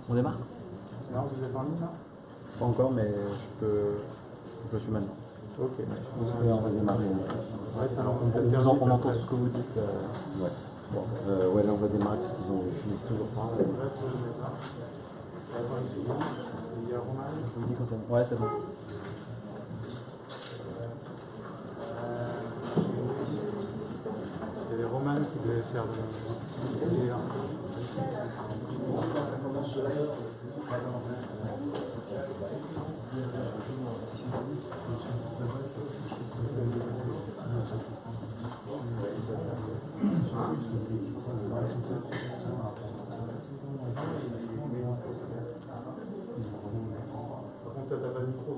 On démarre? Non, vous êtes en ligne là? Pas encore, mais je suis maintenant. Ok. Je pense qu'on va démarrer. Ouais, alors On entend ce que vous dites. Ouais. Bon, ouais, là on va démarrer parce qu'ils finissent toujours pas. Il y a Romain. Je vous dis quand c'est bon. Ouais, c'est bon. Il y avait Romain qui devait faire le. Par contre, t'as pas de micro.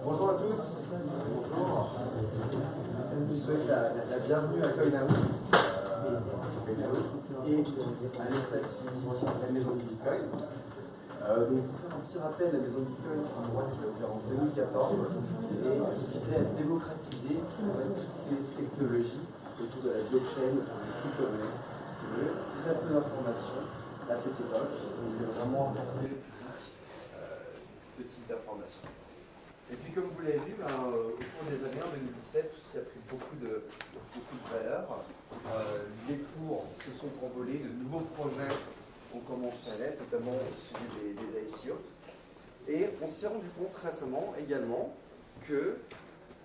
Bonjour à tous. Bonjour. Je vous souhaite la bienvenue à Coinhouse et à l'espace physique la maison du Bitcoin. Donc, pour faire un petit rappel, la maison du Bitcoin, c'est un droit qui a ouvert en 2014 et qui visait à démocratiser toutes ces technologies autour de la blockchain, des crypto-monnaies. Très peu d'informations à cette époque. On voulait vraiment apporter ce type d'informations. Et puis comme vous l'avez vu, au cours des années, en 2017, tout ça a pris beaucoup de valeur. Les cours se sont envolés, de nouveaux projets ont commencé à naître, notamment celui des ICO. Et on s'est rendu compte récemment également que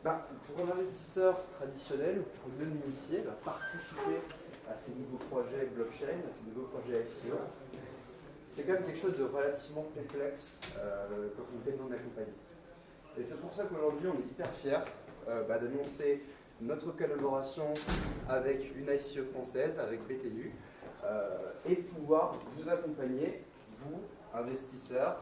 pour un investisseur traditionnel ou pour une non-initié, participer à ces nouveaux projets blockchain, à ces nouveaux projets ICO, c'était quand même quelque chose de relativement complexe quand on était non accompagné. Et c'est pour ça qu'aujourd'hui, on est hyper fiers d'annoncer notre collaboration avec une ICO française, avec BTU, et pouvoir vous accompagner, vous, investisseurs,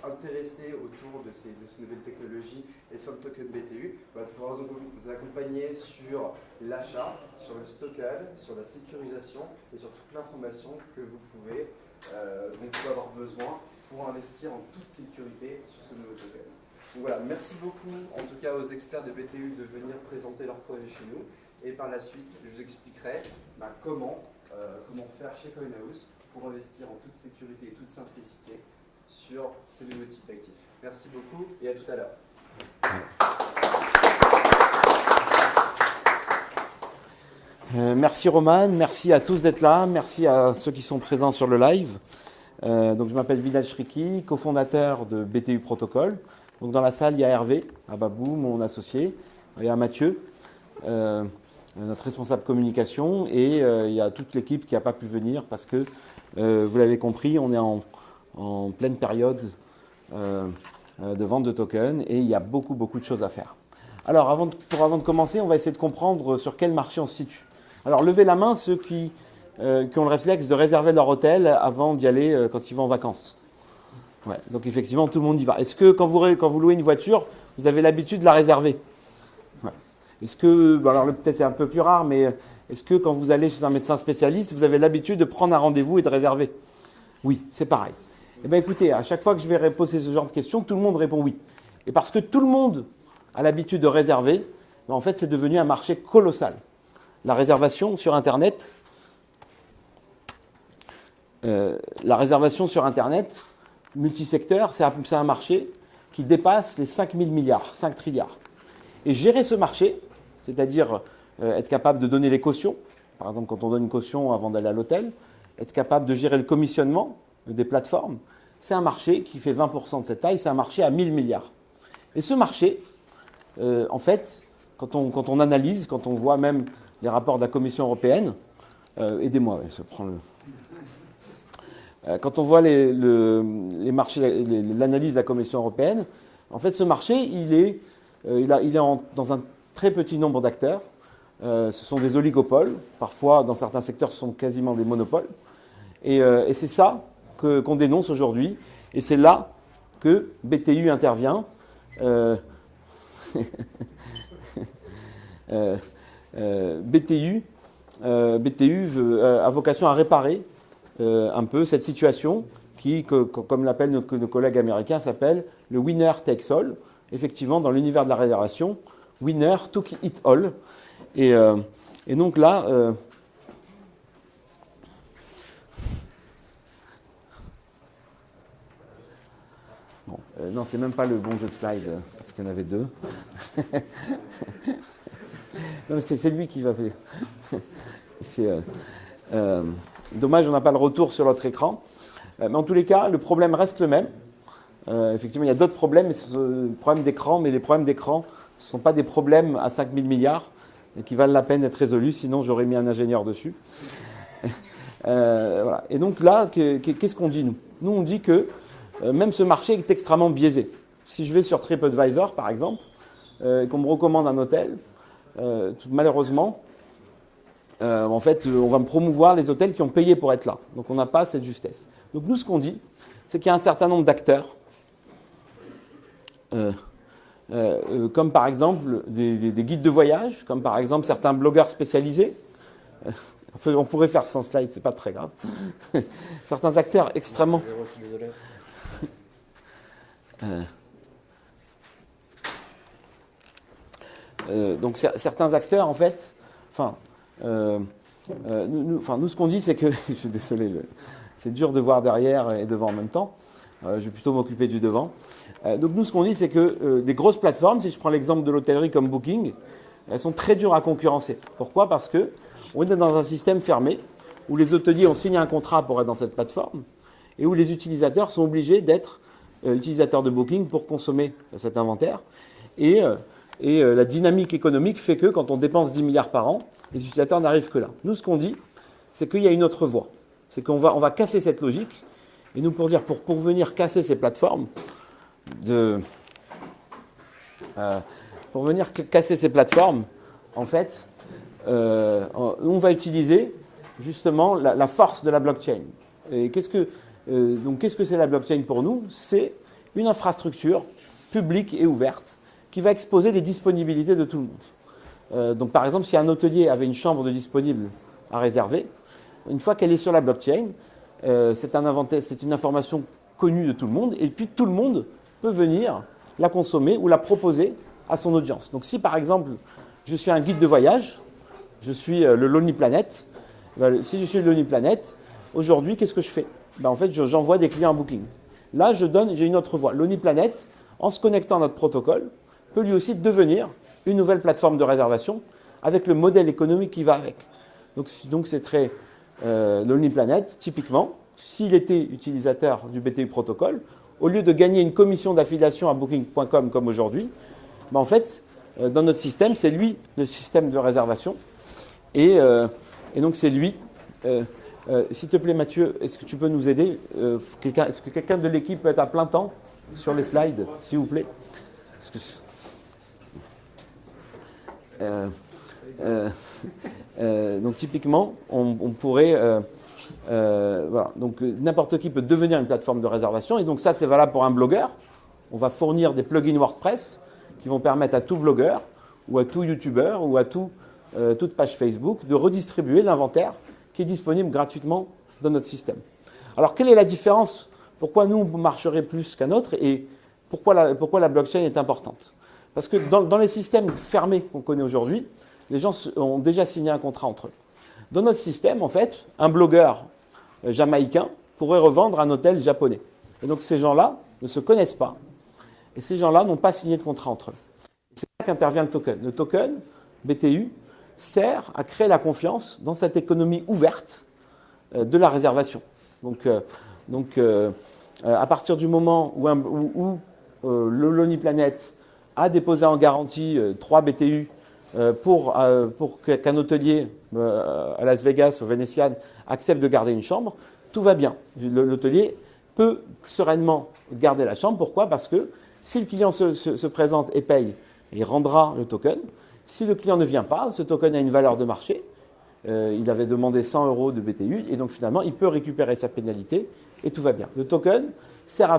intéressés autour de ces nouvelles technologies et sur le token BTU, pouvoir vous accompagner sur l'achat, sur le stockage, sur la sécurisation et sur toute l'information que vous pouvez, dont vous pouvez avoir besoin pour investir en toute sécurité sur ce nouveau token. Donc voilà, merci beaucoup en tout cas aux experts de BTU de venir présenter leur projet chez nous. Et par la suite, je vous expliquerai comment faire chez Coinhouse pour investir en toute sécurité et toute simplicité sur ce nouveau type d'actifs. Merci beaucoup et à tout à l'heure. Merci Roman, merci à tous d'être là, merci à ceux qui sont présents sur le live. Donc je m'appelle Vinay Shriki, cofondateur de BTU Protocol. Donc dans la salle, il y a Hervé, Ababou, mon associé, il y a Mathieu, notre responsable communication, et il y a toute l'équipe qui n'a pas pu venir parce que, vous l'avez compris, on est en pleine période de vente de tokens et il y a beaucoup de choses à faire. Alors avant de commencer, on va essayer de comprendre sur quel marché on se situe. Alors levez la main ceux qui ont le réflexe de réserver leur hôtel avant d'y aller quand ils vont en vacances. Ouais, donc effectivement, tout le monde y va. Est-ce que quand vous louez une voiture, vous avez l'habitude de la réserver? Ouais. Est-ce que, alors peut-être c'est un peu plus rare, mais est-ce que quand vous allez chez un médecin spécialiste, vous avez l'habitude de prendre un rendez-vous et de réserver? Oui, c'est pareil. Eh bien écoutez, à chaque fois que je vais poser ce genre de questions, tout le monde répond oui. Et parce que tout le monde a l'habitude de réserver, en fait c'est devenu un marché colossal. La réservation sur Internet, multisecteur, c'est un marché qui dépasse les 5 000 milliards, 5 trilliards. Et gérer ce marché, c'est-à-dire être capable de donner les cautions, par exemple quand on donne une caution avant d'aller à l'hôtel, être capable de gérer le commissionnement des plateformes, c'est un marché qui fait 20% de cette taille, c'est un marché à 1000 milliards. Et ce marché, en fait, quand on analyse, quand on voit même les rapports de la Commission européenne, aidez-moi, je prends le... Quand on voit les marchés, l'analyse de la Commission européenne, en fait, ce marché, il est dans un très petit nombre d'acteurs. Ce sont des oligopoles. Parfois, dans certains secteurs, ce sont quasiment des monopoles. Et c'est ça qu'on dénonce aujourd'hui. Et c'est là que BTU intervient. BTU a vocation à réparer un peu cette situation qui, comme l'appellent nos collègues américains, s'appelle le winner takes all. Effectivement, dans l'univers de la réservation, winner took it all. Et donc là, non, c'est même pas le bon jeu de slide, parce qu'il y en avait deux. Non, c'est lui qui va faire. C'est dommage, on n'a pas le retour sur l'autre écran. Mais en tous les cas, le problème reste le même. Effectivement, il y a d'autres problèmes, problèmes d'écran, mais les problèmes d'écran, ce ne sont pas des problèmes à 5 000 milliards et qui valent la peine d'être résolus, sinon j'aurais mis un ingénieur dessus. Voilà. Et donc là, qu'est-ce qu'on dit, nous? Nous, on dit que même ce marché est extrêmement biaisé. Si je vais sur TripAdvisor, par exemple, et qu'on me recommande un hôtel, malheureusement, en fait, on va me promouvoir les hôtels qui ont payé pour être là. Donc on n'a pas cette justesse. Donc nous, ce qu'on dit, c'est qu'il y a un certain nombre d'acteurs, comme par exemple des guides de voyage, comme par exemple certains blogueurs spécialisés. On pourrait faire sans slide, c'est pas très grave. Certains acteurs extrêmement... donc certains acteurs, en fait, nous, ce qu'on dit, c'est que, je suis désolé, c'est dur de voir derrière et devant en même temps. Je vais plutôt m'occuper du devant. Donc nous, ce qu'on dit, c'est que des grosses plateformes, si je prends l'exemple de l'hôtellerie comme Booking, elles sont très dures à concurrencer. Pourquoi? Parce que on est dans un système fermé où les hôteliers ont signé un contrat pour être dans cette plateforme et où les utilisateurs sont obligés d'être utilisateurs de Booking pour consommer cet inventaire. Et la dynamique économique fait que quand on dépense 10 milliards par an, les utilisateurs n'arrivent que là. Nous, ce qu'on dit, c'est qu'il y a une autre voie. C'est qu'on va casser cette logique. Et nous, pour venir casser ces plateformes, en fait, on va utiliser justement la force de la blockchain. Et qu'est-ce que c'est la blockchain pour nous? C'est une infrastructure publique et ouverte qui va exposer les disponibilités de tout le monde. Donc par exemple, si un hôtelier avait une chambre de disponible à réserver, une fois qu'elle est sur la blockchain, c'est une information connue de tout le monde, et puis tout le monde peut venir la consommer ou la proposer à son audience. Donc si par exemple, je suis un guide de voyage, je suis le Lonely Planet, si je suis le Lonely Planet, aujourd'hui, qu'est-ce que je fais? En fait, j'envoie des clients à Booking. Là, j'ai une autre voie. Lonely Planet, en se connectant à notre protocole, peut lui aussi devenir une nouvelle plateforme de réservation avec le modèle économique qui va avec. Donc c'est très... Lonely Planet, typiquement, s'il était utilisateur du BTU protocole, au lieu de gagner une commission d'affiliation à Booking.com comme aujourd'hui, en fait, dans notre système, c'est lui le système de réservation. Et donc c'est lui. S'il te plaît, Mathieu, est-ce que tu peux nous aider? Est-ce que quelqu'un de l'équipe peut être à plein temps sur les slides, s'il vous plaît? Donc typiquement, on pourrait... voilà. Donc n'importe qui peut devenir une plateforme de réservation. Et donc ça, c'est valable pour un blogueur. On va fournir des plugins WordPress qui vont permettre à tout blogueur ou à tout YouTuber ou à toute page Facebook de redistribuer l'inventaire qui est disponible gratuitement dans notre système. Alors, quelle est la différence? Pourquoi nous, on marcherait plus qu'un autre et pourquoi la blockchain est importante? Parce que dans les systèmes fermés qu'on connaît aujourd'hui, les gens ont déjà signé un contrat entre eux. Dans notre système, en fait, un blogueur jamaïcain pourrait revendre un hôtel japonais. Et donc, ces gens-là ne se connaissent pas. Et ces gens-là n'ont pas signé de contrat entre eux. C'est là qu'intervient le token. Le token, BTU, sert à créer la confiance dans cette économie ouverte de la réservation. Donc, à partir du moment où le Lonely Planet a déposé en garantie 3 BTU pour qu'un hôtelier à Las Vegas, au Venetian, accepte de garder une chambre, tout va bien. L'hôtelier peut sereinement garder la chambre. Pourquoi? Parce que si le client se présente et paye, il rendra le token. Si le client ne vient pas, ce token a une valeur de marché. Il avait demandé 100 € de BTU et donc finalement, il peut récupérer sa pénalité et tout va bien. Le token sert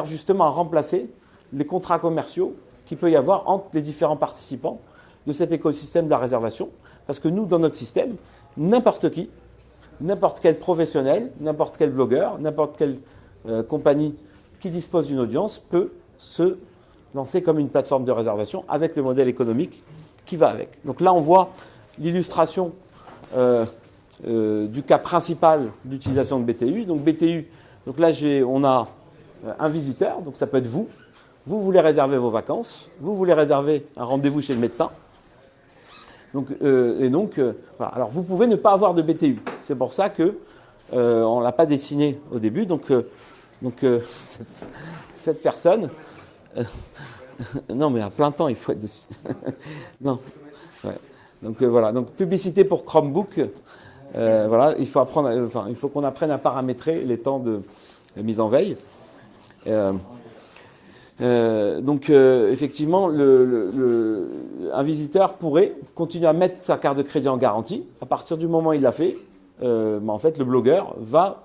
justement à remplacer les contrats commerciaux qu'il peut y avoir entre les différents participants de cet écosystème de la réservation. Parce que nous, dans notre système, n'importe qui n'importe quel professionnel, n'importe quel blogueur, n'importe quelle compagnie qui dispose d'une audience peut se lancer comme une plateforme de réservation avec le modèle économique qui va avec. Donc là, on voit l'illustration du cas principal d'utilisation de BTU. Donc BTU, donc là, on a un visiteur, donc ça peut être vous. Vous voulez réserver vos vacances, vous voulez réserver un rendez-vous chez le médecin. Donc, voilà. Alors, vous pouvez ne pas avoir de BTU. C'est pour ça que on ne l'a pas dessiné au début. Donc cette personne, non, mais à plein temps, il faut être dessus. Non. Ouais. Donc voilà. Donc publicité pour Chromebook. Voilà. Il faut qu'on apprenne à paramétrer les temps de mise en veille. Effectivement, un visiteur pourrait continuer à mettre sa carte de crédit en garantie. À partir du moment où il l'a fait, en fait, le blogueur va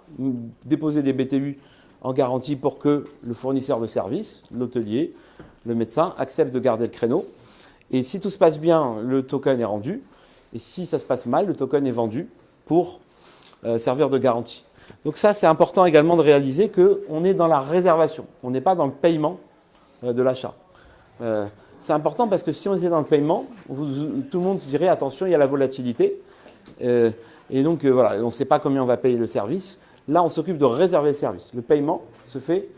déposer des BTU en garantie pour que le fournisseur de services, l'hôtelier, le médecin, accepte de garder le créneau. Et si tout se passe bien, le token est rendu. Et si ça se passe mal, le token est vendu pour servir de garantie. Donc ça, c'est important également de réaliser qu'on est dans la réservation. On n'est pas dans le paiement de l'achat. C'est important parce que si on était dans le paiement, tout le monde se dirait attention, il y a la volatilité. Et donc voilà, on ne sait pas combien on va payer le service. Là, on s'occupe de réserver le service. Le paiement se fait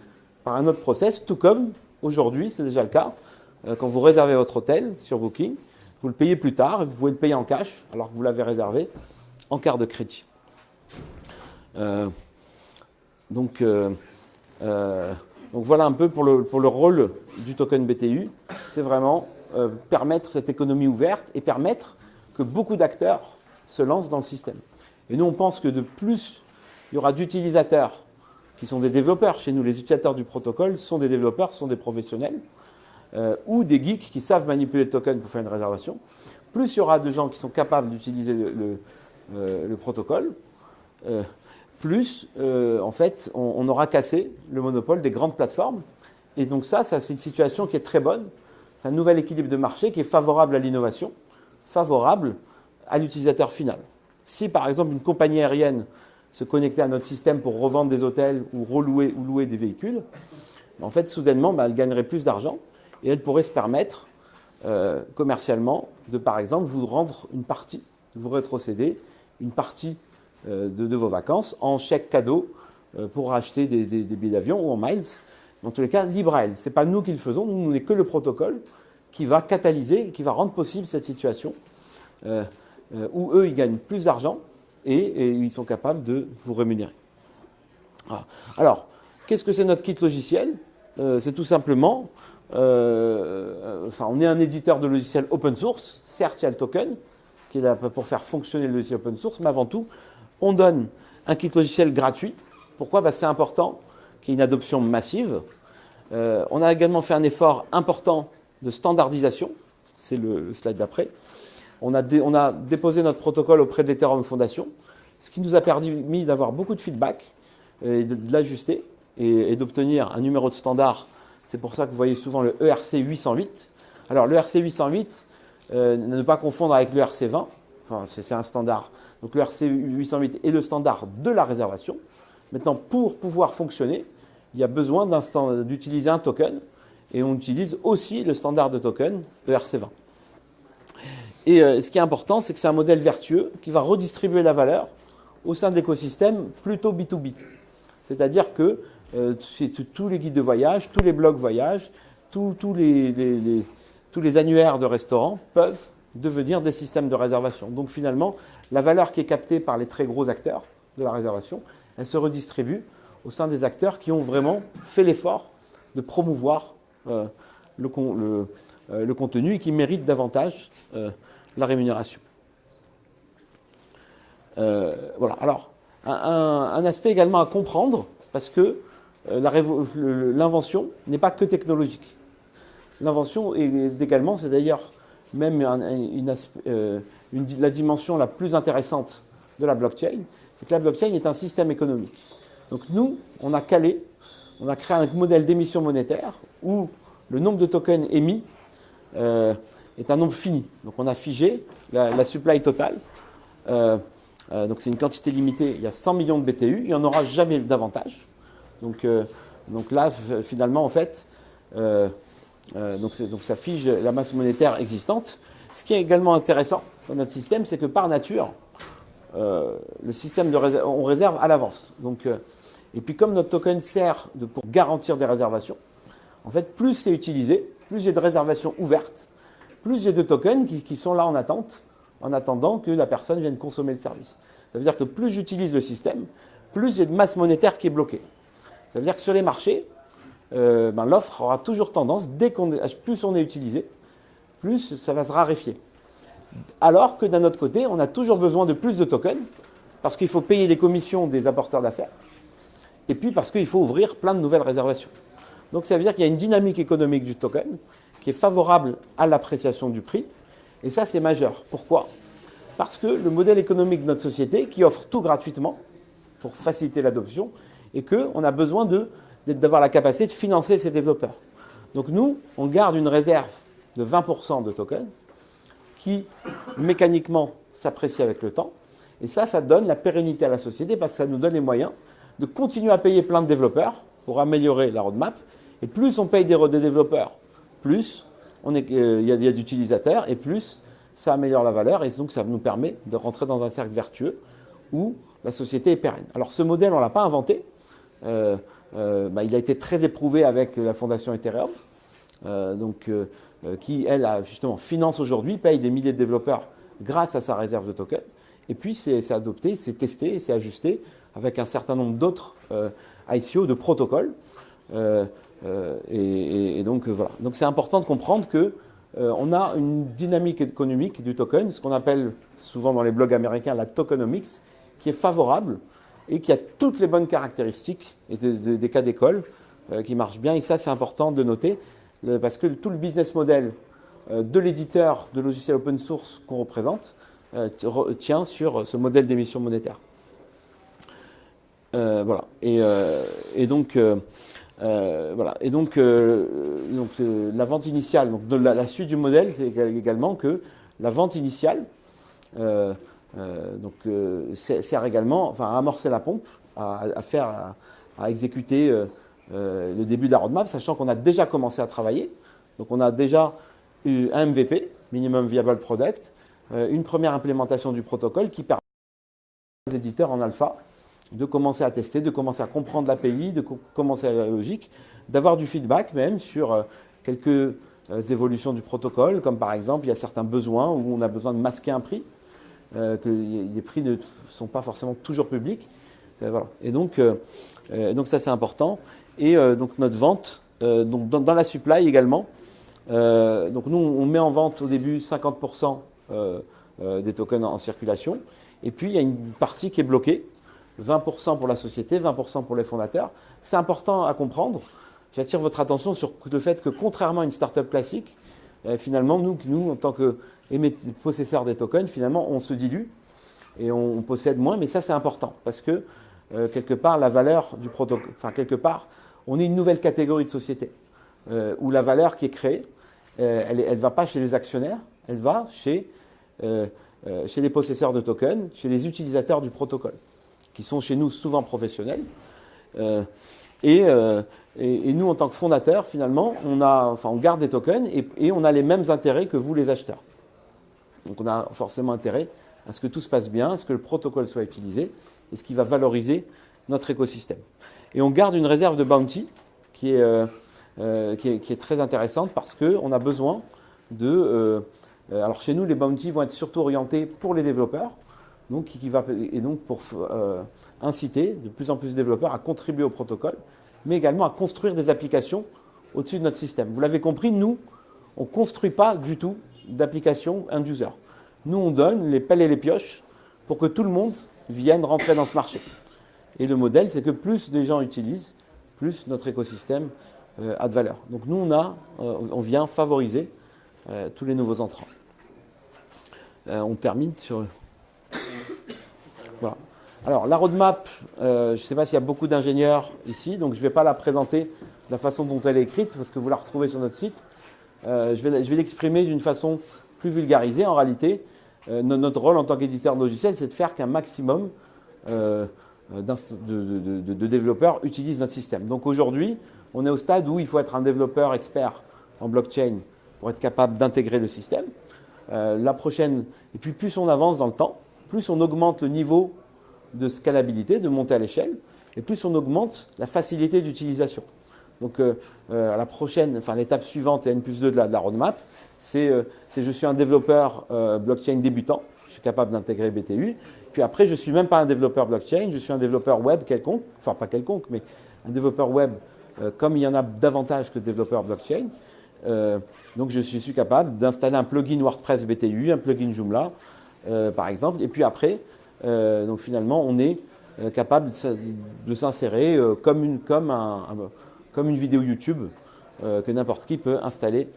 par un autre process, tout comme aujourd'hui, c'est déjà le cas. Quand vous réservez votre hôtel sur Booking, vous le payez plus tard et vous pouvez le payer en cash alors que vous l'avez réservé en carte de crédit. Donc voilà un peu pour le rôle du token BTU. C'est vraiment permettre cette économie ouverte et permettre que beaucoup d'acteurs se lancent dans le système. Et nous, on pense que de plus il y aura d'utilisateurs qui sont des développeurs. Chez nous, les utilisateurs du protocole sont des développeurs, sont des professionnels ou des geeks qui savent manipuler le token pour faire une réservation. Plus il y aura de gens qui sont capables d'utiliser le protocole, plus, en fait, on aura cassé le monopole des grandes plateformes. Et donc ça, c'est une situation qui est très bonne. C'est un nouvel équilibre de marché qui est favorable à l'innovation, favorable à l'utilisateur final. Si, par exemple, une compagnie aérienne se connectait à notre système pour revendre des hôtels ou relouer ou louer des véhicules, en fait, soudainement, elle gagnerait plus d'argent et elle pourrait se permettre, commercialement, de, par exemple, vous rendre une partie, de vous rétrocéder une partie de vos vacances en chèque cadeau pour acheter des billets d'avion ou en miles. Dans tous les cas, libre à elle. Ce n'est pas nous qui le faisons, nous, on n'est que le protocole qui va catalyser, qui va rendre possible cette situation où eux, ils gagnent plus d'argent et ils sont capables de vous rémunérer. Voilà. Alors, qu'est-ce que c'est notre kit logiciel ? C'est tout simplement, on est un éditeur de logiciels open source. Certes, il y a le token qui est là pour faire fonctionner le logiciel open source, mais avant tout, on donne un kit logiciel gratuit. Pourquoi ? C'est important qu'il y ait une adoption massive. On a également fait un effort important de standardisation. C'est le slide d'après. On a déposé notre protocole auprès de l'Ethereum Foundation, ce qui nous a permis d'avoir beaucoup de feedback et de l'ajuster et d'obtenir un numéro de standard. C'est pour ça que vous voyez souvent le ERC 808. Alors, le ERC 808, ne pas confondre avec le ERC 20. Enfin, c'est un standard. Donc, le ERC 808 est le standard de la réservation. Maintenant, pour pouvoir fonctionner, il y a besoin d'utiliser un token. Et on utilise aussi le standard de token ERC20. Et ce qui est important, c'est que c'est un modèle vertueux qui va redistribuer la valeur au sein de l'écosystème plutôt B2B. C'est-à-dire que tous les guides de voyage, tous les blogs voyage, tous les annuaires de restaurants peuvent devenir des systèmes de réservation. Donc finalement, la valeur qui est captée par les très gros acteurs de la réservation, elle se redistribue au sein des acteurs qui ont vraiment fait l'effort de promouvoir le contenu et qui méritent davantage la rémunération. Voilà. Alors, un aspect également à comprendre, parce que l'invention n'est pas que technologique. L'invention également, c'est d'ailleurs même la dimension la plus intéressante de la blockchain, c'est que la blockchain est un système économique. Donc nous, on a créé un modèle d'émission monétaire où le nombre de tokens émis est un nombre fini. Donc on a figé la supply totale Donc c'est une quantité limitée, il y a 100 millions de BTU, il n'y en aura jamais davantage. Donc là, finalement, en fait, donc ça fige la masse monétaire existante. Ce qui est également intéressant dans notre système, c'est que par nature, le système on réserve à l'avance. Et puis comme notre token sert pour garantir des réservations, en fait, plus c'est utilisé, plus j'ai de réservations ouvertes, plus j'ai de tokens qui sont là en attente, en attendant que la personne vienne consommer le service. Ça veut dire que plus j'utilise le système, plus j'ai de masse monétaire qui est bloquée. Ça veut dire que sur les marchés, l'offre aura toujours tendance, plus on est utilisé, plus ça va se raréfier. Alors que d'un autre côté, on a toujours besoin de plus de tokens, parce qu'il faut payer les commissions des apporteurs d'affaires, et puis parce qu'il faut ouvrir plein de nouvelles réservations. Donc ça veut dire qu'il y a une dynamique économique du token qui est favorable à l'appréciation du prix, et ça c'est majeur. Pourquoi ? Parce que le modèle économique de notre société, qui offre tout gratuitement pour faciliter l'adoption, et qu'on a besoin d'avoir la capacité de financer ces développeurs. Donc nous, on garde une réserve de 20% de tokens qui, mécaniquement, s'apprécie avec le temps. Et ça donne la pérennité à la société parce que ça nous donne les moyens de continuer à payer plein de développeurs pour améliorer la roadmap. Et plus on paye des développeurs, plus il y a d'utilisateurs et plus ça améliore la valeur. Et donc ça nous permet de rentrer dans un cercle vertueux où la société est pérenne. Alors ce modèle, on ne l'a pas inventé. Il a été très éprouvé avec la fondation Ethereum, qui, elle, justement, finance aujourd'hui, paye des milliers de développeurs grâce à sa réserve de tokens. Et puis, c'est adopté, c'est testé, c'est ajusté avec un certain nombre d'autres ICO de protocoles. Et donc, voilà. Donc, c'est important de comprendre qu'on a une dynamique économique du token, ce qu'on appelle souvent dans les blogs américains la tokenomics, qui est favorable et qui a toutes les bonnes caractéristiques et des cas d'école qui marchent bien. Et ça, c'est important de noter, parce que tout le business model de l'éditeur de logiciels open source qu'on représente tient sur ce modèle d'émission monétaire. Voilà. Et donc, la vente initiale, donc de la suite du modèle, c'est également que la vente initiale sert également à amorcer la pompe, à exécuter le début de la roadmap, sachant qu'on a déjà commencé à travailler. Donc on a déjà eu un MVP, Minimum Viable Product, une première implémentation du protocole qui permet aux éditeurs en alpha de commencer à tester, de commencer à comprendre l'API, de commencer à la logique, d'avoir du feedback même sur quelques évolutions du protocole, comme par exemple il y a certains besoins où on a besoin de masquer un prix, que les prix ne sont pas forcément toujours publics. Voilà. Et donc ça c'est important. Et donc notre vente, dans la supply également, donc nous on met en vente au début 50% des tokens en circulation. Et puis il y a une partie qui est bloquée, 20% pour la société, 20% pour les fondateurs. C'est important à comprendre. J'attire votre attention sur le fait que contrairement à une startup classique, finalement nous en tant que possesseurs des tokens, finalement on se dilue et on possède moins, mais ça c'est important parce que quelque part la valeur du protocole, quelque part on est une nouvelle catégorie de société où la valeur qui est créée, elle ne va pas chez les actionnaires, elle va chez les possesseurs de tokens, chez les utilisateurs du protocole, qui sont chez nous souvent professionnels. Et nous, en tant que fondateurs, finalement, on garde des tokens et on a les mêmes intérêts que vous, les acheteurs. Donc on a forcément intérêt à ce que tout se passe bien, à ce que le protocole soit utilisé, et ce qui va valoriser notre écosystème. Et on garde une réserve de bounty qui est très intéressante parce qu'on a besoin de... alors chez nous, les bounties vont être surtout orientés pour les développeurs, donc pour inciter de plus en plus de développeurs à contribuer au protocole, mais également à construire des applications au-dessus de notre système. Vous l'avez compris, nous, on ne construit pas du tout d'applications end-user. Nous, on donne les pelles et les pioches pour que tout le monde vienne rentrer dans ce marché. Et le modèle, c'est que plus des gens utilisent, plus notre écosystème a de valeur. Donc nous, on vient favoriser tous les nouveaux entrants. On termine sur... Voilà. Alors, la roadmap, je ne sais pas s'il y a beaucoup d'ingénieurs ici, donc je ne vais pas la présenter de la façon dont elle est écrite, parce que vous la retrouvez sur notre site. Je vais l'exprimer d'une façon plus vulgarisée. En réalité, notre rôle en tant qu'éditeur de logiciel, c'est de faire qu'un maximum de développeurs utilisent notre système. Donc aujourd'hui, on est au stade où il faut être un développeur expert en blockchain pour être capable d'intégrer le système. La prochaine, et puis plus on avance dans le temps, plus on augmente le niveau de scalabilité, de montée à l'échelle, et plus on augmente la facilité d'utilisation. Donc à la prochaine, enfin l'étape suivante, N+2 de la roadmap, c'est je suis un développeur blockchain débutant, je suis capable d'intégrer BTU, puis après je ne suis même pas un développeur blockchain, je suis un développeur web quelconque, enfin pas quelconque, mais un développeur web comme il y en a davantage que de développeurs blockchain. Donc je suis capable d'installer un plugin WordPress BTU, un plugin Joomla, par exemple, et puis après, donc finalement on est capable de s'insérer comme une vidéo YouTube que n'importe qui peut installer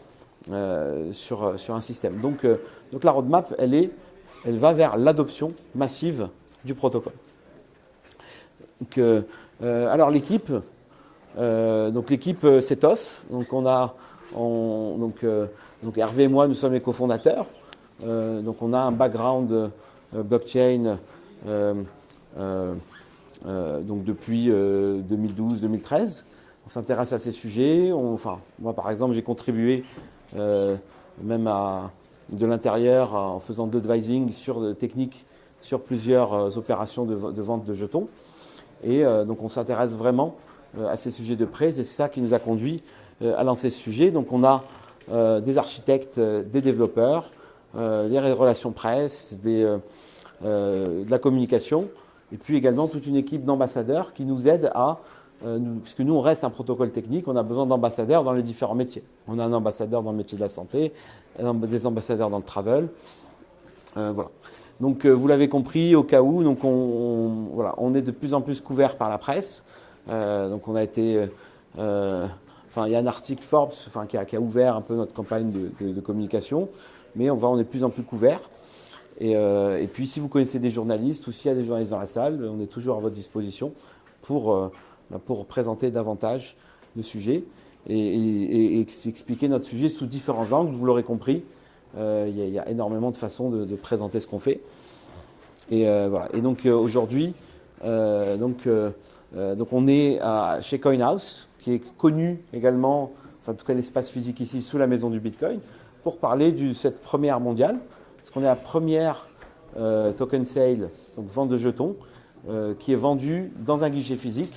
sur un système. Donc la roadmap, elle va vers l'adoption massive du protocole. Donc, alors l'équipe s'étoffe. Donc donc Hervé et moi, nous sommes les cofondateurs. Donc on a un background blockchain donc depuis 2012-2013. On s'intéresse à ces sujets. Moi, par exemple, j'ai contribué même de l'intérieur en faisant de l'advising sur techniques sur plusieurs opérations de vente de jetons. Et donc, on s'intéresse vraiment à ces sujets de près. Et c'est ça qui nous a conduit à lancer ce sujet. Donc, on a des architectes, des développeurs, des relations presse, de la communication, et puis également toute une équipe d'ambassadeurs qui nous aident puisque nous, on reste un protocole technique, on a besoin d'ambassadeurs dans les différents métiers. On a un ambassadeur dans le métier de la santé, des ambassadeurs dans le travel. Voilà. Donc, vous l'avez compris, au cas où, donc on est de plus en plus couvert par la presse. Donc, on a été... il y a un article Forbes qui a ouvert un peu notre campagne de communication, mais on est de plus en plus couvert. Et puis, si vous connaissez des journalistes ou s'il y a des journalistes dans la salle, on est toujours à votre disposition pour présenter davantage le sujet et expliquer notre sujet sous différents angles. Vous l'aurez compris, il y a énormément de façons de présenter ce qu'on fait. Et voilà. Et donc aujourd'hui, donc on est chez CoinHouse, qui est connu également, en tout cas l'espace physique ici, sous la maison du Bitcoin, pour parler de cette première mondiale. Parce qu'on est la première token sale, donc vente de jetons, qui est vendue dans un guichet physique.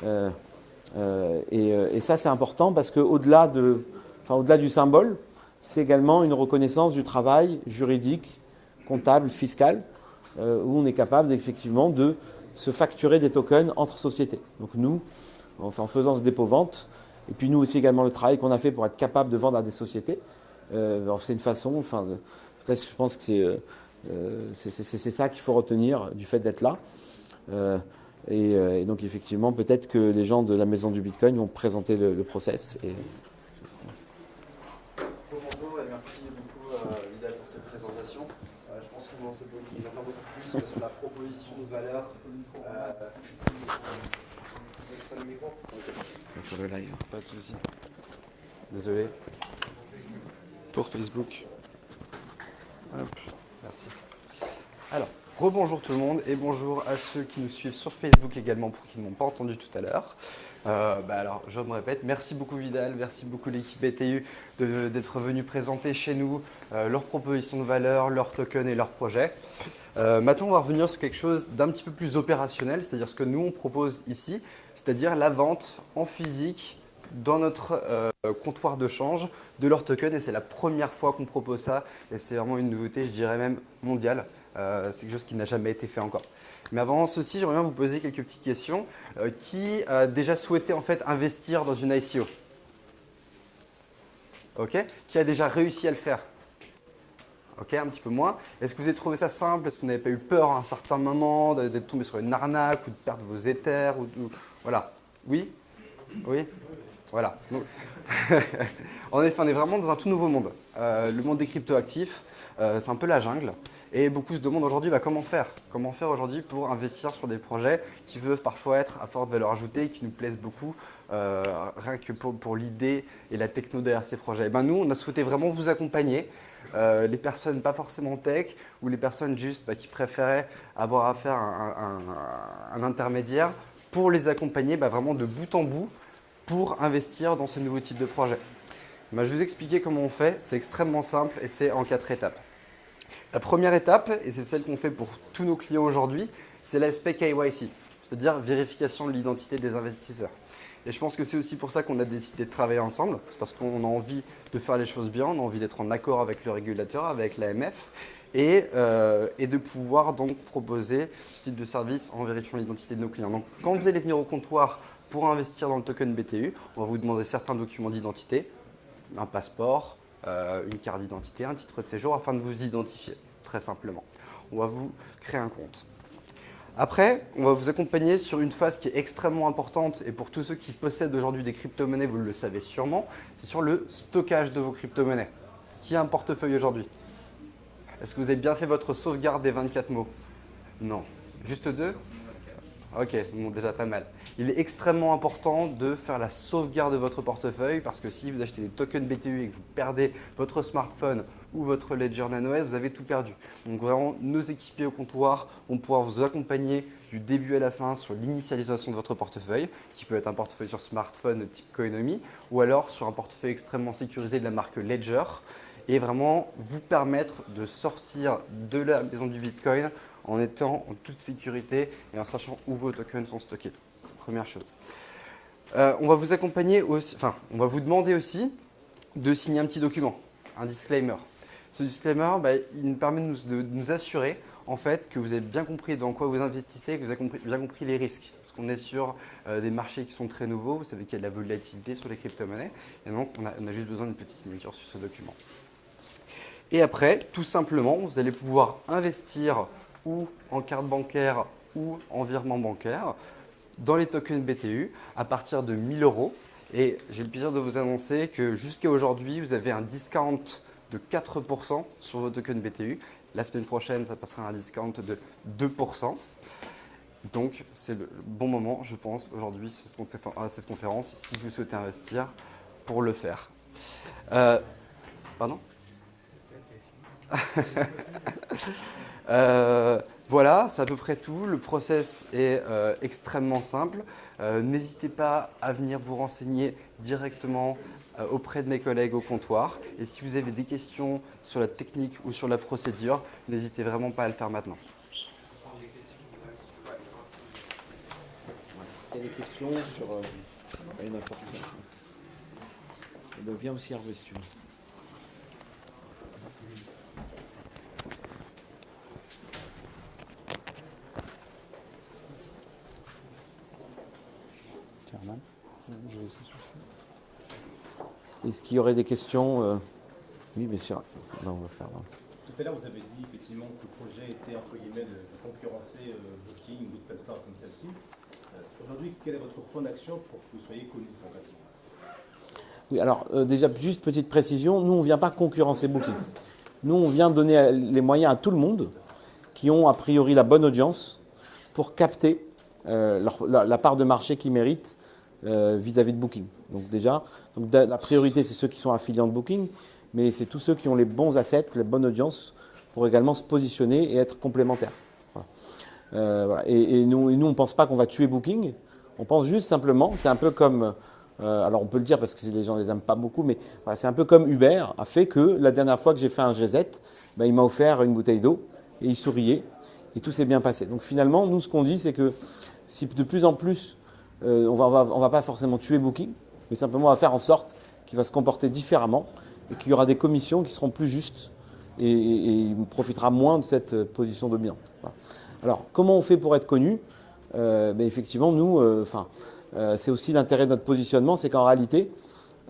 Et ça, c'est important parce qu'au-delà du symbole, c'est également une reconnaissance du travail juridique, comptable, fiscal, où on est capable effectivement de se facturer des tokens entre sociétés. Donc nous, en faisant ce dépôt-vente, et puis nous aussi également le travail qu'on a fait pour être capable de vendre à des sociétés, c'est une façon, en tout cas, je pense que c'est ça qu'il faut retenir du fait d'être là. Et donc effectivement, peut-être que les gens de la maison du Bitcoin vont présenter le process. Bonjour et merci beaucoup Vidal pour cette présentation. Je pense que vous en savez beaucoup plus sur la proposition de valeur. Le micro Pour le live. Pas de souci. Désolé. Pour Facebook. Hop, merci. Alors, rebonjour tout le monde et bonjour à ceux qui nous suivent sur Facebook également pour qui ne m'ont pas entendu tout à l'heure. Alors, je me répète, merci beaucoup Vidal, merci beaucoup l'équipe BTU d'être venu présenter chez nous leurs propositions de valeur, leurs tokens et leurs projets. Maintenant, on va revenir sur quelque chose d'un petit peu plus opérationnel, c'est-à-dire ce que nous on propose ici, c'est-à-dire la vente en physique dans notre comptoir de change de leurs tokens. Et c'est la première fois qu'on propose ça et c'est vraiment une nouveauté, je dirais même mondiale. C'est quelque chose qui n'a jamais été fait encore. Mais avant ceci, j'aimerais bien vous poser quelques petites questions. Qui a déjà souhaité en fait investir dans une ICO? Ok. Qui a déjà réussi à le faire? Ok, un petit peu moins. Est-ce que vous avez trouvé ça simple? Est-ce que vous n'avez pas eu peur à un certain moment d'être tombé sur une arnaque ou de perdre vos ethers Voilà. Oui? Oui, voilà. Donc, en effet, on est vraiment dans un tout nouveau monde. Le monde des cryptoactifs, c'est un peu la jungle. Et beaucoup se demandent aujourd'hui comment faire. Comment faire aujourd'hui pour investir sur des projets qui peuvent parfois être à forte valeur ajoutée, qui nous plaisent beaucoup, rien que pour l'idée et la techno derrière ces projets. Et ben nous, on a souhaité vraiment vous accompagner. Les personnes pas forcément tech ou les personnes juste qui préféraient avoir affaire à un intermédiaire pour les accompagner vraiment de bout en bout pour investir dans ce nouveau type de projet. Je vais vous expliquer comment on fait. C'est extrêmement simple et c'est en 4 étapes. La première étape, et c'est celle qu'on fait pour tous nos clients aujourd'hui, c'est l'aspect KYC, c'est-à-dire vérification de l'identité des investisseurs. Et je pense que c'est aussi pour ça qu'on a décidé de travailler ensemble. C'est parce qu'on a envie de faire les choses bien, on a envie d'être en accord avec le régulateur, avec l'AMF, et de pouvoir donc proposer ce type de service en vérifiant l'identité de nos clients. Donc, quand vous allez venir au comptoir pour investir dans le token BTU, on va vous demander certains documents d'identité, un passeport, une carte d'identité, un titre de séjour, afin de vous identifier, très simplement. On va vous créer un compte. Après, on va vous accompagner sur une phase qui est extrêmement importante et pour tous ceux qui possèdent aujourd'hui des crypto-monnaies, vous le savez sûrement, c'est sur le stockage de vos crypto-monnaies. Qui a un portefeuille aujourd'hui? Est-ce que vous avez bien fait votre sauvegarde des 24 mots? Non. Juste 2? Ok, bon, déjà pas mal. Il est extrêmement important de faire la sauvegarde de votre portefeuille parce que si vous achetez des tokens BTU et que vous perdez votre smartphone ou votre Ledger Nano S, vous avez tout perdu. Donc vraiment, nos équipiers au comptoir vont pouvoir vous accompagner du début à la fin sur l'initialisation de votre portefeuille, qui peut être un portefeuille sur smartphone type Coinomi ou alors sur un portefeuille extrêmement sécurisé de la marque Ledger et vraiment vous permettre de sortir de la maison du Bitcoin en étant en toute sécurité et en sachant où vos tokens sont stockés. Première chose. On va vous accompagner aussi, on va vous demander aussi de signer un petit document, un disclaimer. Ce disclaimer, il nous permet de nous assurer en fait que vous avez bien compris dans quoi vous investissez, que vous avez bien compris les risques. Parce qu'on est sur des marchés qui sont très nouveaux, vous savez qu'il y a de la volatilité sur les crypto-monnaies, et donc on a juste besoin d'une petite signature sur ce document. Et après, tout simplement, vous allez pouvoir investir ou en carte bancaire ou en virement bancaire dans les tokens BTU à partir de 1 000 €. Et j'ai le plaisir de vous annoncer que jusqu'à aujourd'hui, vous avez un discount de 4 % sur vos tokens BTU. La semaine prochaine, ça passera à un discount de 2 %. Donc, c'est le bon moment, je pense, aujourd'hui, à cette conférence, si vous souhaitez investir, pour le faire. Pardon? Voilà, c'est à peu près tout. Le process est extrêmement simple. N'hésitez pas à venir vous renseigner directement auprès de mes collègues au comptoir. Et si vous avez des questions sur la technique ou sur la procédure, n'hésitez vraiment pas à le faire maintenant. Est-ce qu'il y a des questions sur n'importe quoi? Viens aussi, Hervé, si tu veux. Est-ce qu'il y aurait des questions? Oui, bien sûr. Non, on va faire. Tout à l'heure, vous avez dit effectivement que le projet était entre guillemets de concurrencer Booking ou d'autres plateformes comme celle-ci. Aujourd'hui, quel est votre plan d'action pour que vous soyez connu concrètement? Oui, alors déjà, juste petite précision, nous, on ne vient pas concurrencer Booking. Nous, on vient donner les moyens à tout le monde qui ont a priori la bonne audience pour capter la part de marché qu'ils méritent vis-à-vis de Booking. Donc déjà, la priorité, c'est ceux qui sont affiliés de Booking, mais c'est tous ceux qui ont les bons assets, les bonnes audiences pour également se positionner et être complémentaires. Voilà. Et nous, on ne pense pas qu'on va tuer Booking. On pense juste simplement, c'est un peu comme, alors on peut le dire parce que les gens ne les aiment pas beaucoup, mais voilà, c'est un peu comme Uber a fait que la dernière fois que j'ai fait un GZ, il m'a offert une bouteille d'eau et il souriait et tout s'est bien passé. Donc finalement, nous, ce qu'on dit, c'est que si de plus en plus, on va pas forcément tuer Booking, mais simplement on va faire en sorte qu'il va se comporter différemment et qu'il y aura des commissions qui seront plus justes et il profitera moins de cette position dominante. Voilà. Alors, comment on fait pour être connu? Effectivement, nous, c'est aussi l'intérêt de notre positionnement, c'est qu'en réalité,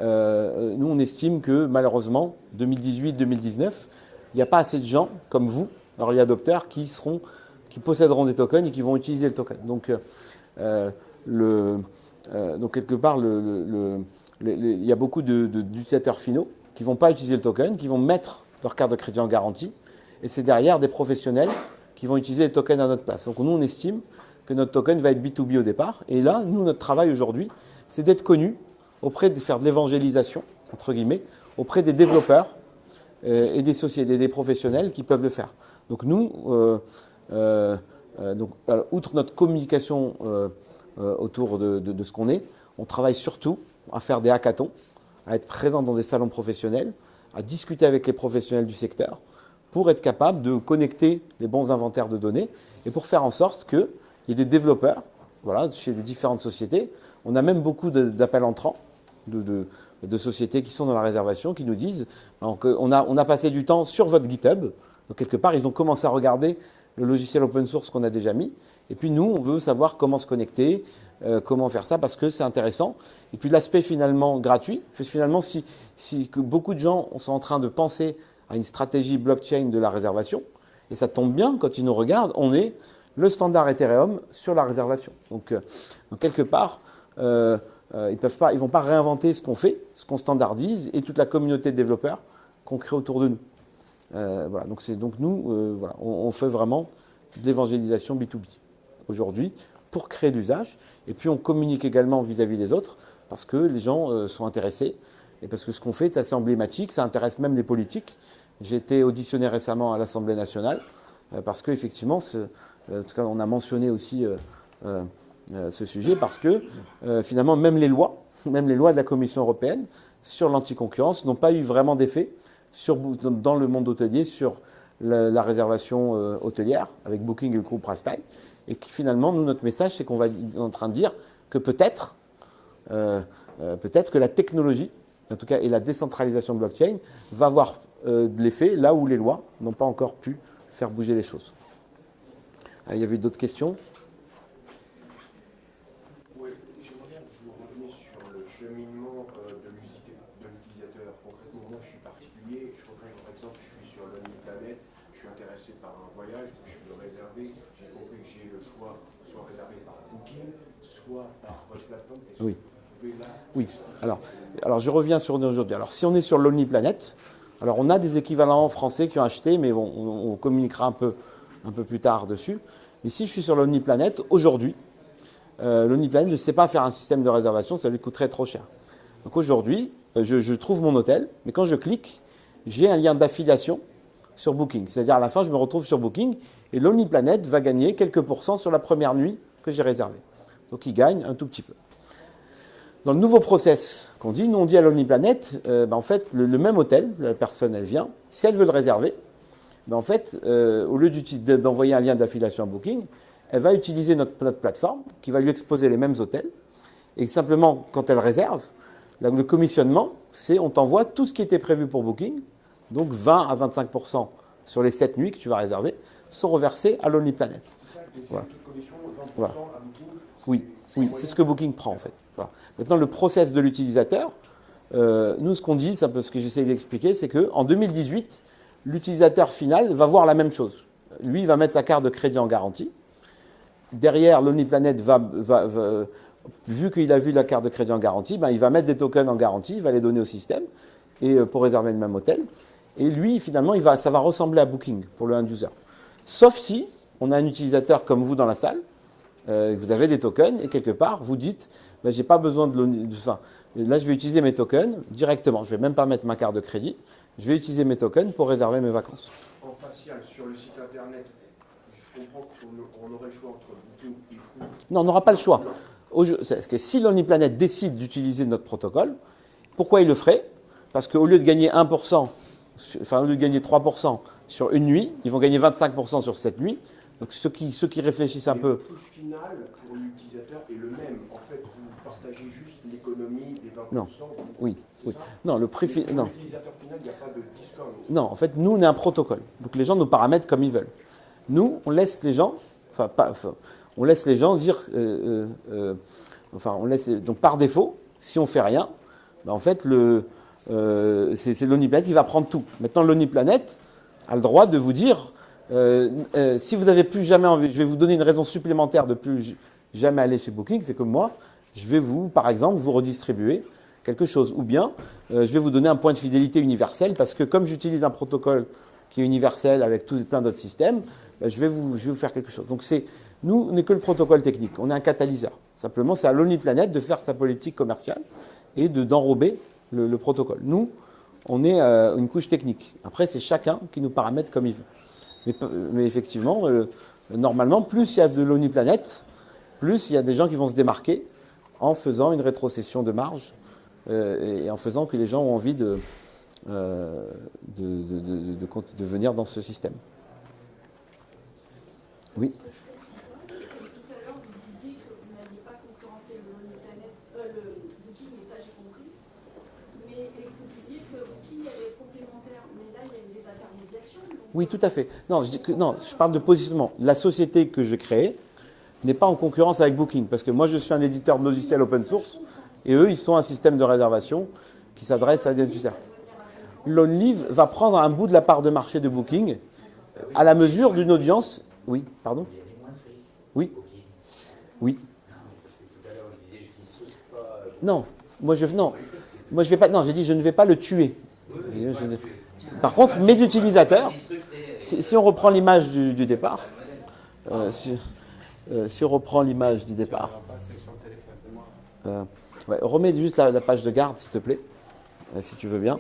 nous, on estime que malheureusement, 2018-2019, il n'y a pas assez de gens comme vous, early adopteurs, qui posséderont des tokens et qui vont utiliser le token. Donc, donc quelque part, il y a beaucoup d'utilisateurs finaux qui ne vont pas utiliser le token, qui vont mettre leur carte de crédit en garantie. Et c'est derrière des professionnels qui vont utiliser les tokens à notre place. Donc nous, on estime que notre token va être B2B au départ. Et là, nous, notre travail aujourd'hui, c'est d'être connu de faire de l'évangélisation, entre guillemets, auprès des développeurs et des sociétés, des professionnels qui peuvent le faire. Donc nous, outre notre communication autour de ce qu'on est, on travaille surtout à faire des hackathons, à être présent dans des salons professionnels, à discuter avec les professionnels du secteur pour être capable de connecter les bons inventaires de données et pour faire en sorte qu'il y ait des développeurs chez les différentes sociétés. On a même beaucoup d'appels entrants de sociétés qui sont dans la réservation qui nous disent on a passé du temps sur votre GitHub. Donc quelque part, ils ont commencé à regarder le logiciel open source qu'on a déjà mis. Et puis nous, on veut savoir comment se connecter, comment faire ça, parce que c'est intéressant. Et puis l'aspect finalement gratuit, finalement, si que beaucoup de gens sont en train de penser à une stratégie blockchain de la réservation, et ça tombe bien, quand ils nous regardent, on est le standard Ethereum sur la réservation. Donc quelque part, ils ne vont pas réinventer ce qu'on fait, ce qu'on standardise, et toute la communauté de développeurs qu'on crée autour de nous. Voilà, donc nous, on fait vraiment de l'évangélisation B2B aujourd'hui pour créer l'usage. Et puis on communique également vis-à-vis des autres parce que les gens sont intéressés et parce que ce qu'on fait est assez emblématique, ça intéresse même les politiques. J'ai été auditionné récemment à l'Assemblée nationale parce qu'effectivement, en tout cas on a mentionné aussi ce sujet parce que finalement même les lois de la Commission européenne sur l'anticoncurrence n'ont pas eu vraiment d'effet dans le monde hôtelier sur la réservation hôtelière avec Booking et le groupe Priceline. Et qui finalement, nous, notre message, c'est qu'on est en train de dire que peut-être que la technologie, en tout cas, et la décentralisation de blockchain, va avoir de l'effet là où les lois n'ont pas encore pu faire bouger les choses. Il y avait d'autres questions ? Oui, j'aimerais bien que vous reveniez sur le cheminement de l'utilisateur. Concrètement, moi, je suis particulier. Je reprends par exemple, je suis sur l'OmniPlanet, je suis intéressé par un voyage, je veux réserver. J'ai compris que j'ai le choix, soit réservé par Booking, soit par votre plateforme. Est-ce Oui. que vous pouvez là Oui. Alors je reviens sur nous aujourd'hui. Alors si on est sur l'OmniPlanet, alors on a des équivalents français qui ont acheté, mais bon, on communiquera un peu plus tard dessus. Mais si je suis sur l'OmniPlanet, aujourd'hui, l'OmniPlanet ne sait pas faire un système de réservation, ça lui coûterait trop cher. Donc aujourd'hui, je trouve mon hôtel, mais quand je clique, j'ai un lien d'affiliation sur Booking. C'est-à-dire à la fin, je me retrouve sur Booking et l'OmniPlanet va gagner quelques pourcents sur la première nuit que j'ai réservée. Donc il gagne un tout petit peu. Dans le nouveau process qu'on dit, nous on dit à l'OmniPlanet, en fait, le même hôtel, la personne elle vient, si elle veut le réserver, en fait, au lieu d'envoyer un lien d'affiliation à Booking, elle va utiliser notre plateforme qui va lui exposer les mêmes hôtels. Et simplement, quand elle réserve, le commissionnement, c'est on t'envoie tout ce qui était prévu pour Booking, donc 20 à 25% sur les 7 nuits que tu vas réserver, sont reversés à l'OmniPlanet. C'est ça, c'est Voilà. toute condition, 20% Voilà. à Booking. Oui, c'est ce que Booking prend en fait. Voilà. Maintenant, le process de l'utilisateur, nous ce qu'on dit, c'est un peu ce que j'essaie d'expliquer, c'est qu'en 2018, l'utilisateur final va voir la même chose. Lui, il va mettre sa carte de crédit en garantie. Derrière, l'OmniPlanet vu qu'il a vu la carte de crédit en garantie, il va mettre des tokens en garantie, il va les donner au système et pour réserver le même hôtel. Et lui, finalement, ça va ressembler à Booking pour le end-user. Sauf si on a un utilisateur comme vous dans la salle, vous avez des tokens et quelque part, vous dites, j'ai pas besoin là, je vais utiliser mes tokens directement. Je ne vais même pas mettre ma carte de crédit. Je vais utiliser mes tokens pour réserver mes vacances. En facial, sur le site internet, je comprends qu'on aurait le choix entre Booking et Cook. Non, on n'aura pas le choix. Parce que si l'OmniPlanet décide d'utiliser notre protocole, pourquoi il le ferait ? Parce qu'au lieu de gagner 1%, au lieu de gagner 3% sur une nuit, ils vont gagner 25% sur cette nuit. Donc ceux qui réfléchissent un peu. Le prix final pour l'utilisateur est le même. En fait, vous partagez juste l'économie des 20%. Non. Oui. Non, le prix Pour non. l'utilisateur final, il n'y a pas de discount. Non, en fait, nous, on est un protocole. Donc les gens nous paramètrent comme ils veulent. Nous, on laisse les gens, on laisse les gens dire, donc par défaut, si on fait rien, en fait, c'est l'OmniPlanet qui va prendre tout. Maintenant, l'OmniPlanet a le droit de vous dire, si vous n'avez plus jamais envie, je vais vous donner une raison supplémentaire de plus jamais aller chez Booking, c'est comme moi, je vais vous, par exemple, vous redistribuer quelque chose. Ou bien, je vais vous donner un point de fidélité universel parce que comme j'utilise un protocole qui est universel avec plein d'autres systèmes, je vais vous faire quelque chose. Donc nous, on n'est que le protocole technique, on est un catalyseur. Simplement, c'est à l'OmniPlanet de faire sa politique commerciale et d'enrober le protocole. Nous, on est une couche technique. Après, c'est chacun qui nous paramètre comme il veut. Mais effectivement, normalement, plus il y a de l'OmniPlanet, plus il y a des gens qui vont se démarquer en faisant une rétrocession de marge et en faisant que les gens ont envie de venir dans ce système. Oui. Tout à l'heure, vous disiez que vous n'alliez pas concurrencer le Booking, et ça j'ai compris. Mais vous disiez que Booking est complémentaire. Mais là, il y a des intermédiations. Oui, tout à fait. Non, je parle de positionnement. La société que je crée n'est pas en concurrence avec Booking, parce que moi, je suis un éditeur de logiciels open source, et eux, ils sont un système de réservation qui s'adresse à des utilisateurs. L'OnLive va prendre un bout de la part de marché de Booking à la mesure d'une audience. Oui, pardon. Oui. Oui. Non, moi je vais pas. Non, j'ai dit je ne vais pas le tuer. Par contre, mes utilisateurs, si on reprend l'image du départ, si on reprend l'image du départ, remets juste la page de garde, s'il te plaît, si tu veux bien.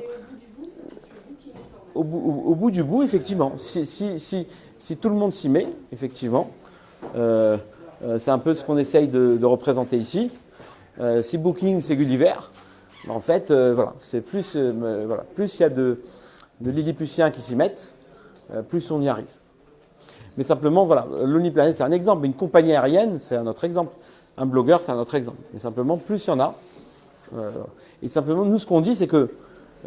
Au bout du bout, effectivement, si tout le monde s'y met, effectivement, c'est un peu ce qu'on essaye de représenter ici. Si Booking, c'est Gulliver, en fait, voilà, c'est plus il y a de Lilliputiens qui s'y mettent, plus on y arrive. Mais simplement, voilà, l'OmniPlanet, c'est un exemple. Une compagnie aérienne, c'est un autre exemple. Un blogueur, c'est un autre exemple. Mais simplement, plus il y en a. Et simplement, nous, ce qu'on dit, c'est que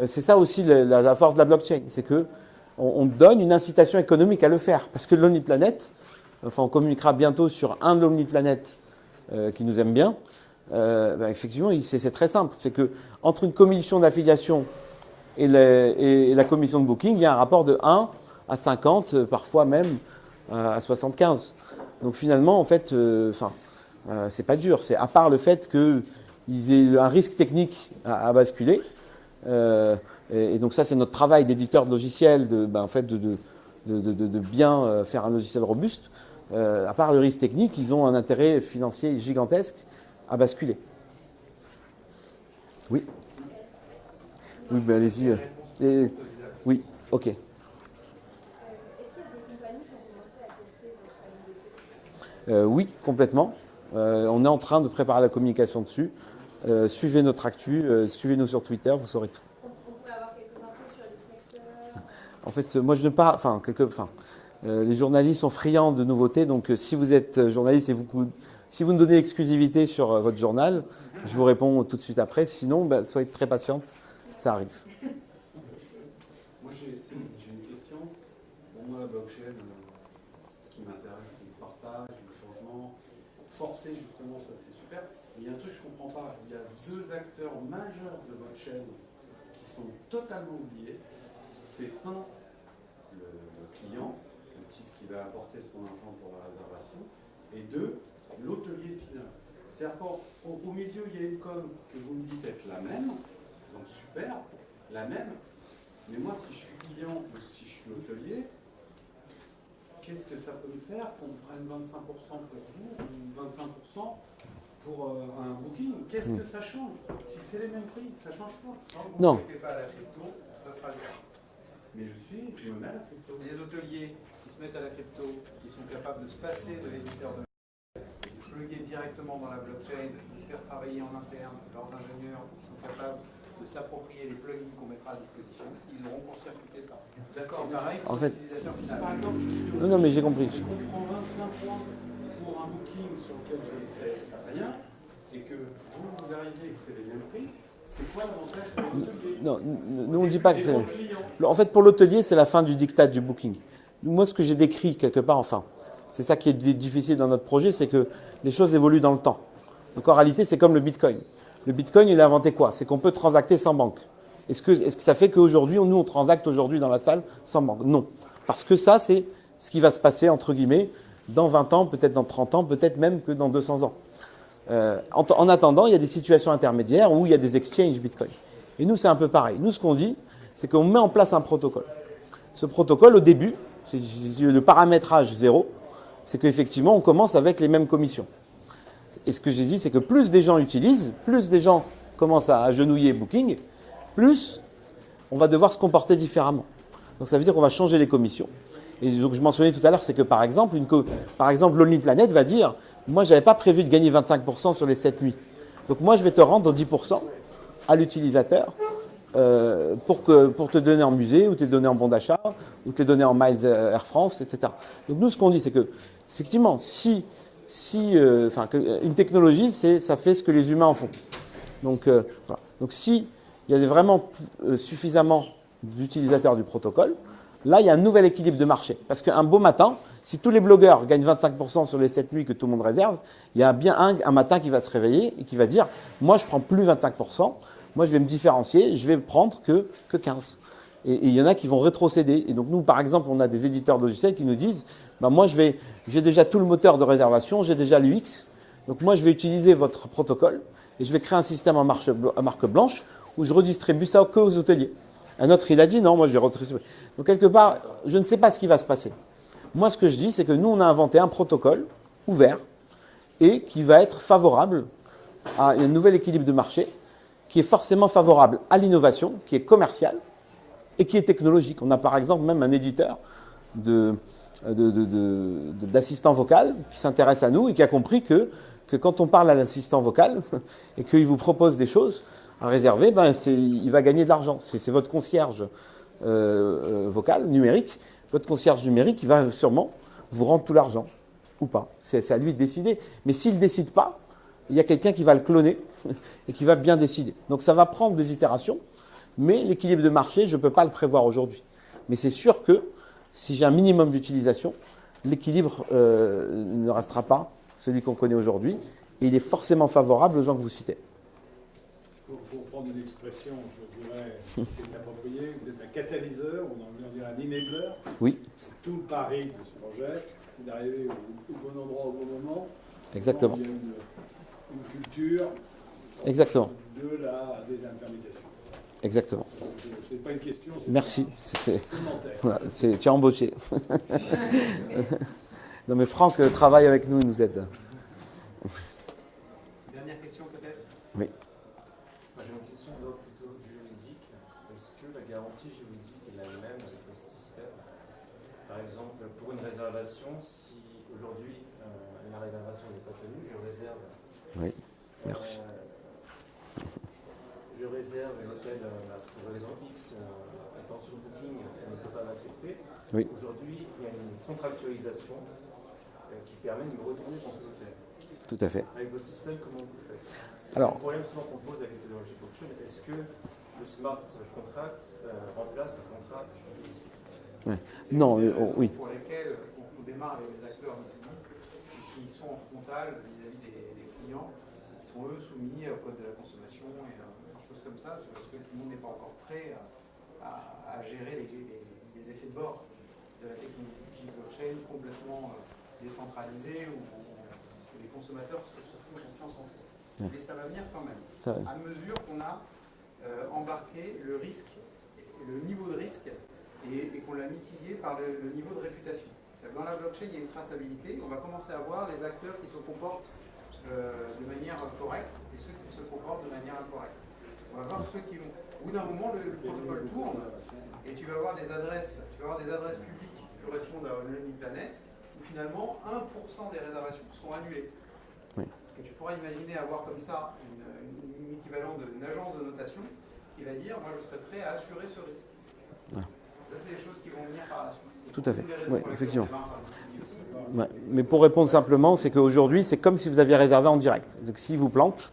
c'est ça aussi la force de la blockchain. C'est qu'on donne une incitation économique à le faire. Parce que l'OmniPlanet, enfin, on communiquera bientôt sur un de l'OmniPlanet qui nous aime bien. Effectivement, c'est très simple. C'est qu'entre une commission d'affiliation et la commission de booking, il y a un rapport de 1 à 50, parfois même à 75. Donc finalement, en fait, c'est pas dur. C'est à part le fait qu'ils aient un risque technique à basculer. Et donc ça, c'est notre travail d'éditeur de logiciels, de bien faire un logiciel robuste. À part le risque technique, ils ont un intérêt financier gigantesque à basculer. Oui. Oui, ben allez-y. Oui, ok. Est-ce qu'il y a des compagnies qui ont commencé à tester votre famille? Oui, complètement. On est en train de préparer la communication dessus. Suivez notre actu, suivez-nous sur Twitter, vous saurez tout. On pourrait avoir quelques infos sur les secteurs. En fait, moi je ne parle. Les journalistes sont friands de nouveautés, donc si vous êtes journaliste et si vous me donnez l'exclusivité sur votre journal, je vous réponds tout de suite après. Sinon, soyez très patiente, ça arrive. Moi, j'ai une question. Bon, moi, la blockchain, ce qui m'intéresse, c'est le partage, le changement. Forcer, justement, ça, c'est super. Mais il y a un truc que je ne comprends pas. Il y a deux acteurs majeurs de votre chaîne qui sont totalement oubliés. C'est un, le client, le type qui va apporter son argent pour la réservation. Et deux, l'hôtelier final. C'est-à-dire qu'au milieu, il y a une com que vous me dites être la même, donc super, la même, mais moi, si je suis client ou si je suis hôtelier, qu'est-ce que ça peut me faire qu'on prenne 25% pour vous ou 25% pour un booking? Qu'est-ce que ça change? Si c'est les mêmes prix, ça change quoi? Non. Vous ne mettez pas à la crypto, ça sera le cas. Mais je me mets à la crypto. Les hôteliers qui se mettent à la crypto, qui sont capables de se passer de l'éditeur de plugger directement dans la blockchain, de faire travailler en interne leurs ingénieurs qui sont capables de s'approprier les plugins qu'on mettra à disposition, ils auront pour circuiter ça. D'accord. Pareil pour En fait, l'utilisateur final. Par exemple, je suis Non, mais j'ai compris. Je comprends 25 points pour un booking sur lequel je ne fais rien, et que vous arrivez et que c'est les mêmes prix. C'est quoi l'avantage pour l'hôtelier? Non, nous on ne dit pas que c'est. En fait, pour l'hôtelier, c'est la fin du diktat du booking. Moi, ce que j'ai décrit quelque part, c'est ça qui est difficile dans notre projet, c'est que les choses évoluent dans le temps. Donc en réalité, c'est comme le Bitcoin. Le Bitcoin, il a inventé quoi? C'est qu'on peut transacter sans banque. Est-ce que ça fait qu'aujourd'hui, nous, on transacte aujourd'hui dans la salle sans banque? Non. Parce que ça, c'est ce qui va se passer, entre guillemets, dans 20 ans, peut-être dans 30 ans, peut-être même que dans 200 ans. En attendant, il y a des situations intermédiaires où il y a des exchanges Bitcoin. Et nous, c'est un peu pareil. Nous, ce qu'on dit, c'est qu'on met en place un protocole. Ce protocole, au début, c'est le paramétrage 0, c'est qu'effectivement, on commence avec les mêmes commissions. Et ce que j'ai dit, c'est que plus des gens utilisent, plus des gens commencent à agenouiller Booking, plus on va devoir se comporter différemment. Donc ça veut dire qu'on va changer les commissions. Et donc je mentionnais tout à l'heure, c'est que par exemple, Lonely Planet va dire, moi, je n'avais pas prévu de gagner 25% sur les 7 nuits. Donc moi, je vais te rendre 10% à l'utilisateur pour te donner en musée, ou te le donner en bon d'achat, ou te le donner en miles Air France, etc. Donc nous, ce qu'on dit, c'est que, effectivement, une technologie, ça fait ce que les humains en font. Donc, voilà. Donc si il y a vraiment suffisamment d'utilisateurs du protocole, là, il y a un nouvel équilibre de marché. Parce qu'un beau matin, si tous les blogueurs gagnent 25% sur les 7 nuits que tout le monde réserve, il y a bien un matin qui va se réveiller et qui va dire « Moi, je ne prends plus 25%, moi, je vais me différencier, je vais prendre que 15%. » Et il y en a qui vont rétrocéder. Et donc, nous, par exemple, on a des éditeurs de logiciels qui nous disent bah, « Moi, j'ai déjà tout le moteur de réservation, j'ai déjà l'UX, donc moi, je vais utiliser votre protocole et je vais créer un système en marque blanche où je redistribue ça que aux hôteliers. » Un autre, il a dit « Non, moi, je vais redistribuer. » Donc, quelque part, je ne sais pas ce qui va se passer. Moi, ce que je dis, c'est que nous, on a inventé un protocole ouvert et qui va être favorable à un nouvel équilibre de marché, qui est forcément favorable à l'innovation, qui est commercial et qui est technologique. On a par exemple même un éditeur d'assistant vocal qui s'intéresse à nous et qui a compris que quand on parle à l'assistant vocal et qu'il vous propose des choses à réserver, il va gagner de l'argent. C'est votre concierge vocal, numérique. Votre concierge numérique, il va sûrement vous rendre tout l'argent, ou pas. C'est à lui de décider. Mais s'il ne décide pas, il y a quelqu'un qui va le cloner et qui va bien décider. Donc ça va prendre des itérations, mais l'équilibre de marché, je ne peux pas le prévoir aujourd'hui. Mais c'est sûr que si j'ai un minimum d'utilisation, l'équilibre ne restera pas celui qu'on connaît aujourd'hui, et il est forcément favorable aux gens que vous citez. Pour prendre une expression, je dirais, c'est approprié, vous êtes un catalyseur, on dirait un enabler. Oui. Tout le pari de ce projet, c'est d'arriver au bon endroit au bon moment. Exactement. Il y a une culture de la désintermédiation. Exactement. Ce n'est pas une question, c'est merci. Voilà, tu as embauché. Non mais Franck travaille avec nous, il nous aide. Dernière question peut-être? Oui. J'ai une question d'ordre plutôt juridique. Est-ce que la garantie juridique est la même avec le système? Par exemple, pour une réservation, si aujourd'hui la réservation n'est pas tenue, je réserve. Oui, merci. Je réserve un hôtel pour raison X, étant sur Booking, elle ne peut pas m'accepter. Oui. Aujourd'hui, il y a une contractualisation qui permet de me retourner contre l'hôtel. Tout à fait. Avec votre système, comment vous faites? Alors, c'est le problème souvent qu'on pose avec les technologies blockchain. Est-ce que le smart contract remplace un contrat juridique? Ouais. Non, oui. Pour lesquels on démarre avec des acteurs du public qui sont en frontal vis-à-vis des clients, qui sont eux soumis au code de la consommation et des choses comme ça. C'est parce que tout le monde n'est pas encore prêt à gérer les effets de bord de la technologie blockchain complètement décentralisée où les consommateurs se font confiance en eux. Mais ça va venir quand même, à mesure qu'on a embarqué le risque, le niveau de risque, et qu'on l'a mitigué par le niveau de réputation. Dans la blockchain, il y a une traçabilité. On va commencer à voir les acteurs qui se comportent de manière correcte et ceux qui se comportent de manière incorrecte. On va voir ceux qui vont. Au bout d'un moment, le protocole tourne et tu vas avoir des adresses publiques qui correspondent à Lonely Planet où finalement 1% des réservations seront annulées. Oui. Et tu pourras imaginer avoir comme ça une équivalent d'une agence de notation qui va dire moi je serai prêt à assurer ce risque. Ouais. Ça, c'est des choses qui vont venir par la suite. Tout à fait, oui, effectivement. Ouais. Mais pour répondre simplement, c'est qu'aujourd'hui, c'est comme si vous aviez réservé en direct. Donc s'il vous plante,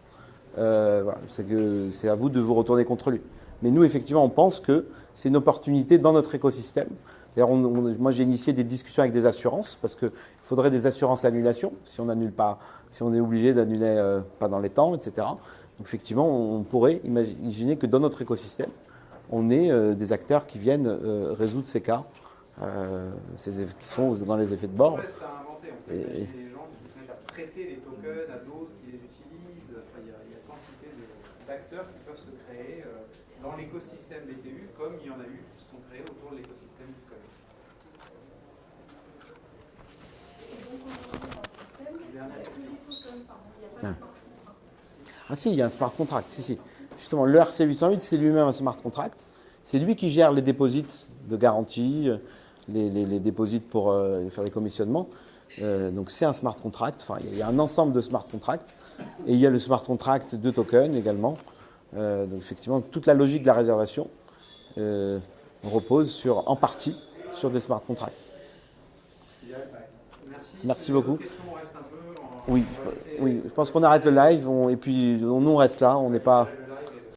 voilà, c'est à vous de vous retourner contre lui. Mais nous, effectivement, on pense que c'est une opportunité dans notre écosystème. D'ailleurs, moi, j'ai initié des discussions avec des assurances parce qu'il faudrait des assurances annulation si on n'annule pas, si on est obligé d'annuler pas dans les temps, etc. Donc, effectivement, on pourrait imaginer que dans notre écosystème, on ait des acteurs qui viennent résoudre ces cas, qui sont dans les effets de bord. C'est à inventer. En fait, il y a des gens qui se mettent à prêter les tokens à d'autres qui les utilisent. d'acteurs qui peuvent se créer dans l'écosystème BTU, comme il y en a eu qui se sont créés autour de l'écosystème Bitcoin. Et donc aujourd'hui dans le système, il n'y a que les tokens, pardon, il n'y a pas de smart contract. Ah si, il y a un smart contract, si, si. Justement, le RC808, c'est lui-même un smart contract. C'est lui qui gère les dépôts de garantie, les dépôts pour faire les commissionnements. Donc c'est un smart contract. Enfin, il y a un ensemble de smart contracts. Et il y a le smart contract de token également. Donc effectivement, toute la logique de la réservation repose en partie sur des smart contracts. Merci beaucoup. Oui, je pense qu'on arrête le live et puis nous on reste là. On n'est pas...